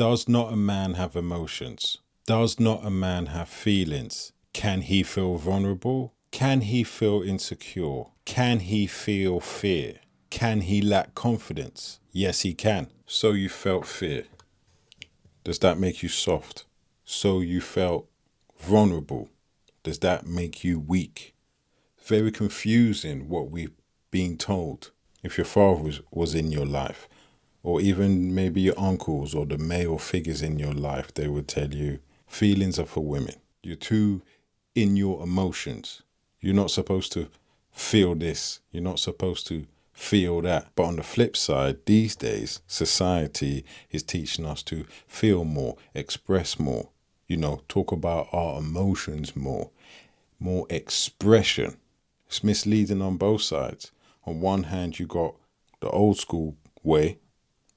Does not a man have emotions? Does not a man have feelings? Can he feel vulnerable? Can he feel insecure? Can he feel fear? Can he lack confidence? Yes, he can. So you felt fear. Does that make you soft? So you felt vulnerable. Does that make you weak? Very confusing what we've been told. If your father was in your life, or even maybe your uncles or the male figures in your life, they would tell you feelings are for women. You're too in your emotions. You're not supposed to feel this. You're not supposed to feel that. But on the flip side, these days, society is teaching us to feel more, express more, talk about our emotions more expression. It's misleading on both sides. On one hand, you got the old school way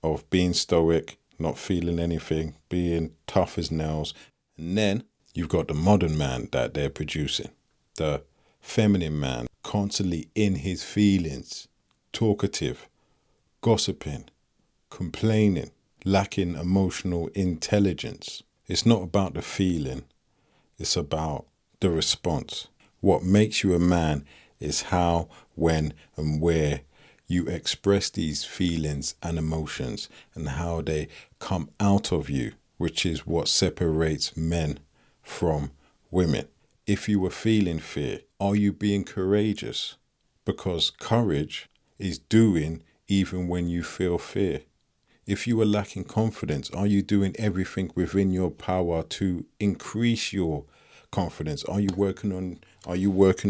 of being stoic, not feeling anything, being tough as nails. And then you've got the modern man that they're producing, the feminine man, constantly in his feelings, talkative, gossiping, complaining, lacking emotional intelligence. It's not about the feeling, it's about the response. What makes you a man is how, when, and where you express these feelings and emotions and how they come out of you, which is what separates men from women. If you were feeling fear, are you being courageous? Because courage is doing even when you feel fear. If you are lacking confidence, are you doing everything within your power to increase your confidence? Are you working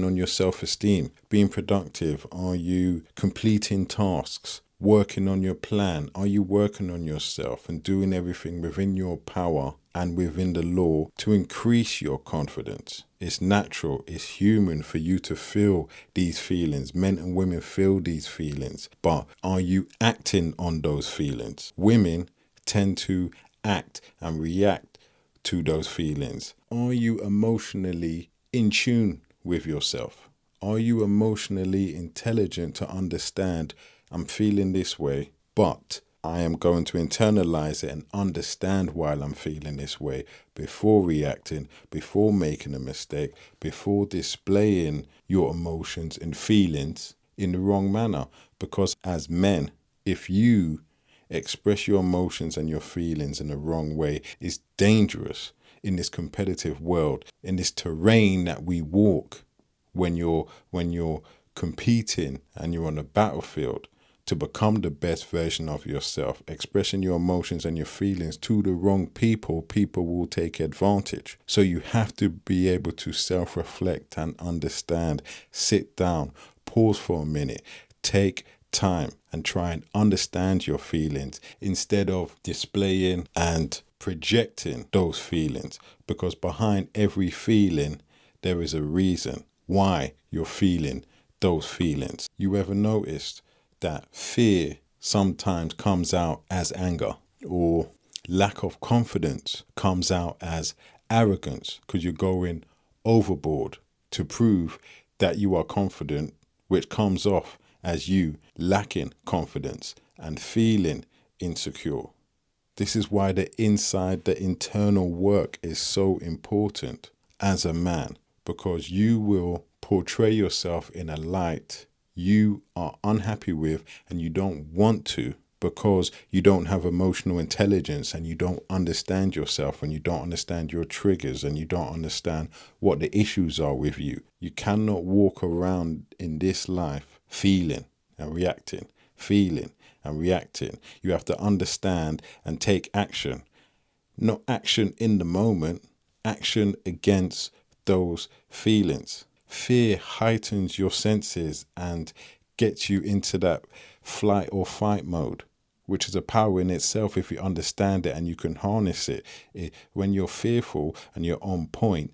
on your self-esteem, being productive? Are you completing tasks, working on your plan? Are you working on yourself and doing everything within your power and within the law to increase your confidence? It's natural, it's human for you to feel these feelings. Men and women feel these feelings, but are you acting on those feelings? Women tend to act and react to those feelings. Are you emotionally in tune with yourself? Are you emotionally intelligent to understand, I'm feeling this way, but I am going to internalize it and understand why I'm feeling this way before reacting, before making a mistake, before displaying your emotions and feelings in the wrong manner? Because as men, if you express your emotions and your feelings in the wrong way, it's dangerous in this competitive world, in this terrain that we walk when you're competing and you're on the battlefield to become the best version of yourself. Expressing your emotions and your feelings to the wrong people will take advantage. So you have to be able to self-reflect and understand. Sit down, pause for a minute, take time and try and understand your feelings instead of displaying and projecting those feelings, because behind every feeling there is a reason why you're feeling those feelings. You ever noticed that fear sometimes comes out as anger, or lack of confidence comes out as arrogance because you're going overboard to prove that you are confident, which comes off as you lacking confidence and feeling insecure? This is why the internal work is so important as a man, because you will portray yourself in a light you are unhappy with and you don't want to, because you don't have emotional intelligence and you don't understand yourself and you don't understand your triggers and you don't understand what the issues are with you. You cannot walk around in this life feeling and reacting, feeling and reacting. You have to understand and take action. Not action in the moment, action against those feelings. Fear heightens your senses and gets you into that flight or fight mode, which is a power in itself if you understand it and you can harness it. When you're fearful and you're on point,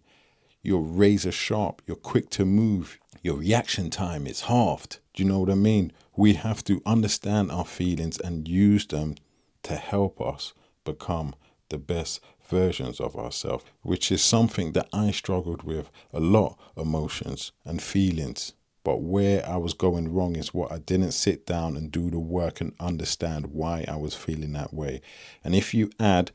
you're razor sharp, you're quick to move, your reaction time is halved. Do you know what I mean? We have to understand our feelings and use them to help us become the best versions of ourselves, which is something that I struggled with a lot, emotions and feelings. But where I was going wrong is what I didn't sit down and do the work and understand why I was feeling that way. And if you add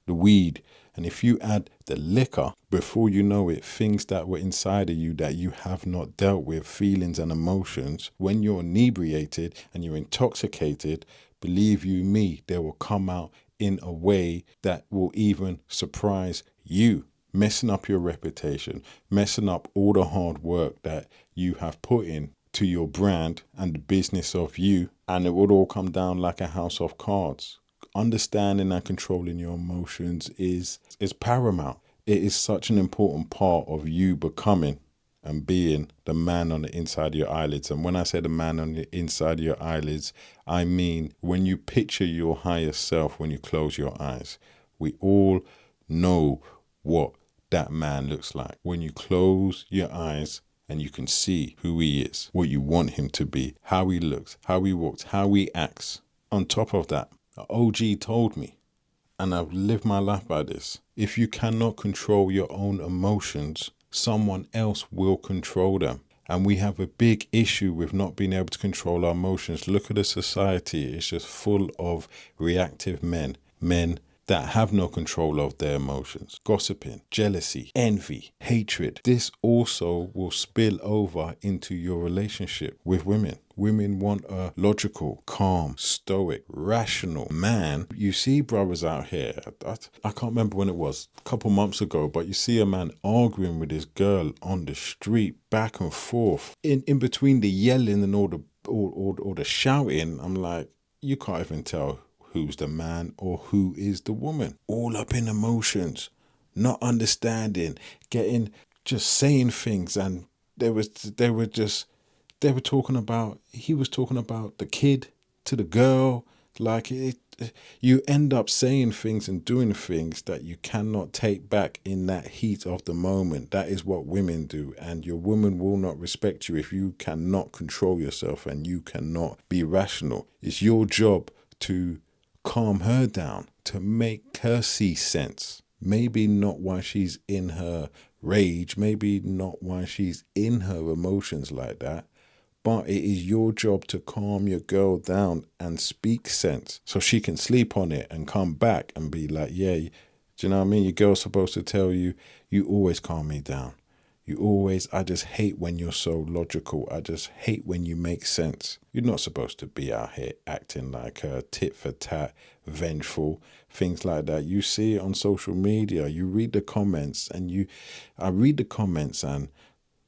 the weed and if you add the liquor, before you know it, things that were inside of you that you have not dealt with, feelings and emotions, when you're inebriated and you're intoxicated, believe you me, they will come out in a way that will even surprise you, messing up your reputation, messing up all the hard work that you have put in to your brand and the business of you, and it would all come down like a house of cards. Understanding and controlling your emotions is paramount. It is such an important part of you becoming and being the man on the inside of your eyelids. And when I say the man on the inside of your eyelids, I mean when you picture your higher self when you close your eyes. We all know what that man looks like. When you close your eyes and you can see who he is, what you want him to be, how he looks, how he walks, how he acts. On top of that, the OG told me, and I've lived my life by this, if you cannot control your own emotions, someone else will control them. And we have a big issue with not being able to control our emotions. Look at the society. It's just full of reactive men that have no control of their emotions. Gossiping, jealousy, envy, hatred. This also will spill over into your relationship with women. Women want a logical, calm, stoic, rational man. You see brothers out here, I can't remember when it was, a couple months ago, but you see a man arguing with his girl on the street, back and forth. In between the yelling and all the shouting, I'm like, you can't even tell who's the man or who is the woman. All up in emotions, not understanding, just saying things, and he was talking about the kid to the girl. Like you end up saying things and doing things that you cannot take back in that heat of the moment. That is what women do, and your woman will not respect you if you cannot control yourself and you cannot be rational. It's your job to calm her down, to make her see sense. Maybe not while she's in her rage, maybe not while she's in her emotions like that, but it is your job to calm your girl down and speak sense so she can sleep on it and come back and be like, yeah, do you know what I mean? Your girl's supposed to tell you, you always calm me down. I just hate when you're so logical. I just hate when you make sense. You're not supposed to be out here acting like a tit for tat, vengeful, things like that. You see it on social media. You read the comments I read the comments and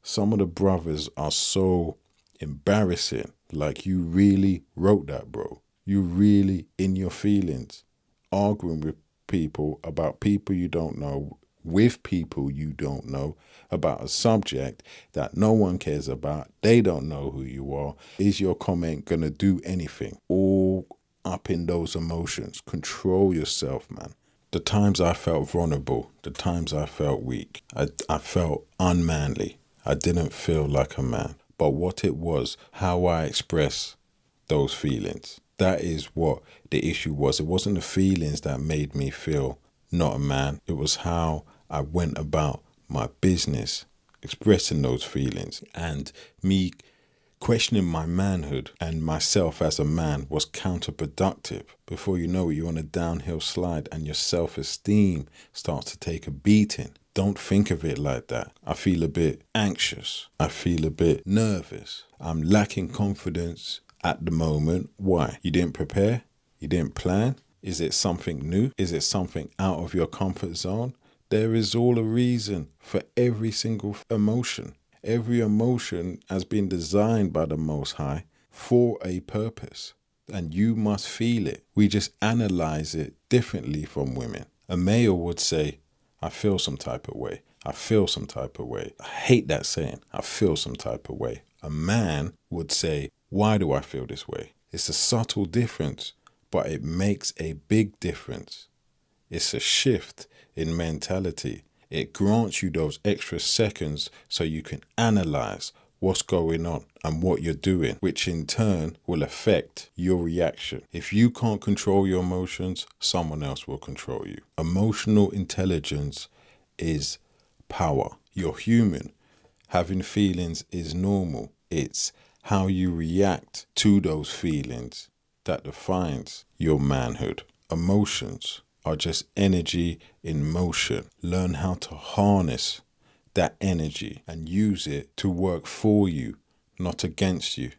some of the brothers are so embarrassing. Like, you really wrote that, bro. You really in your feelings, arguing with people about people you don't know, with people you don't know, about a subject that no one cares about. They don't know who you are. Is your comment gonna do anything? All up in those emotions. Control yourself, man. The times I felt vulnerable, the times I felt weak, I felt unmanly. I didn't feel like a man. But what it was, how I express those feelings. That is what the issue was. It wasn't the feelings that made me feel not a man. It was how I went about my business, expressing those feelings, and me questioning my manhood and myself as a man was counterproductive. Before you know it, you're on a downhill slide and your self-esteem starts to take a beating. Don't think of it like that. I feel a bit anxious. I feel a bit nervous. I'm lacking confidence at the moment. Why? You didn't prepare? You didn't plan? Is it something new? Is it something out of your comfort zone? There is all a reason for every single emotion. Every emotion has been designed by the Most High for a purpose, and you must feel it. We just analyze it differently from women. A male would say, I feel some type of way. I feel some type of way. I hate that saying. I feel some type of way. A man would say, why do I feel this way? It's a subtle difference, but it makes a big difference. It's a shift in mentality. It grants you those extra seconds so you can analyze what's going on and what you're doing, which in turn will affect your reaction. If you can't control your emotions, someone else will control you. Emotional intelligence is power. You're human. Having feelings is normal. It's how you react to those feelings that defines your manhood. Emotions are just energy in motion. Learn how to harness that energy and use it to work for you, not against you.